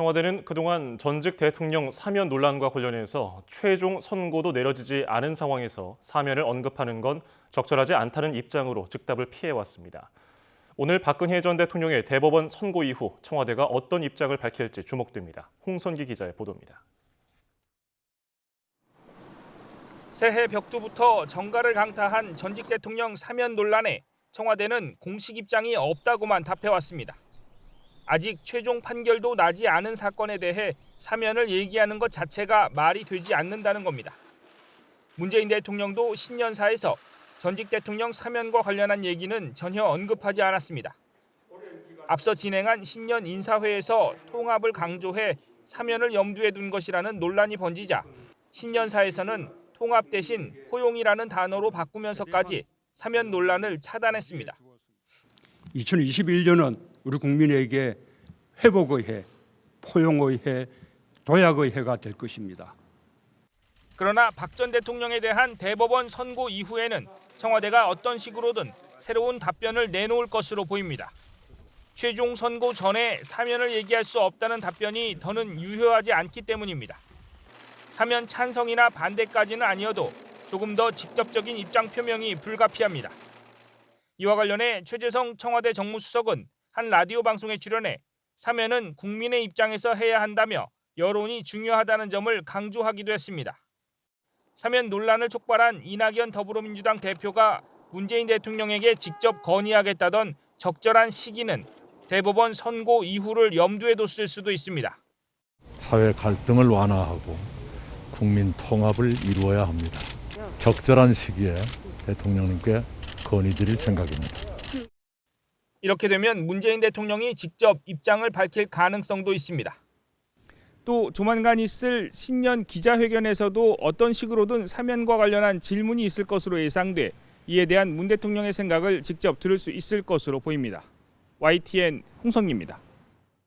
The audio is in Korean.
청와대는 그동안 전직 대통령 사면 논란과 관련해서 최종 선고도 내려지지 않은 상황에서 사면을 언급하는 건 적절하지 않다는 입장으로 즉답을 피해왔습니다. 오늘 박근혜 전 대통령의 대법원 선고 이후 청와대가 어떤 입장을 밝힐지 주목됩니다. 홍선기 기자의 보도입니다. 새해 벽두부터 정가를 강타한 전직 대통령 사면 논란에 청와대는 공식 입장이 없다고만 답해왔습니다. 아직 최종 판결도 나지 않은 사건에 대해 사면을 얘기하는 것 자체가 말이 되지 않는다는 겁니다. 문재인 대통령도 신년사에서 전직 대통령 사면과 관련한 얘기는 전혀 언급하지 않았습니다. 앞서 진행한 신년 인사회에서 통합을 강조해 사면을 염두에 둔 것이라는 논란이 번지자 신년사에서는 통합 대신 포용이라는 단어로 바꾸면서까지 사면 논란을 차단했습니다. 2021년은 우리 국민에게 회복의 해, 포용의 해, 도약의 해가 될 것입니다. 그러나 박 전 대통령에 대한 대법원 선고 이후에는 청와대가 어떤 식으로든 새로운 답변을 내놓을 것으로 보입니다. 최종 선고 전에 사면을 얘기할 수 없다는 답변이 더는 유효하지 않기 때문입니다. 사면 찬성이나 반대까지는 아니어도 조금 더 직접적인 입장 표명이 불가피합니다. 이와 관련해 최재성 청와대 정무수석은 한 라디오 방송에 출연해 사면은 국민의 입장에서 해야 한다며 여론이 중요하다는 점을 강조하기도 했습니다. 사면 논란을 촉발한 이낙연 더불어민주당 대표가 문재인 대통령에게 직접 건의하겠다던 적절한 시기는 대법원 선고 이후를 염두에 뒀을 수도 있습니다. 사회 갈등을 완화하고 국민 통합을 이루어야 합니다. 적절한 시기에 대통령님께 건의드릴 생각입니다. 이렇게 되면 문재인 대통령이 직접 입장을 밝힐 가능성도 있습니다. 또 조만간 있을 신년 기자회견에서도 어떤 식으로든 사면과 관련한 질문이 있을 것으로 예상돼 이에 대한 문 대통령의 생각을 직접 들을 수 있을 것으로 보입니다. YTN 홍성기입니다.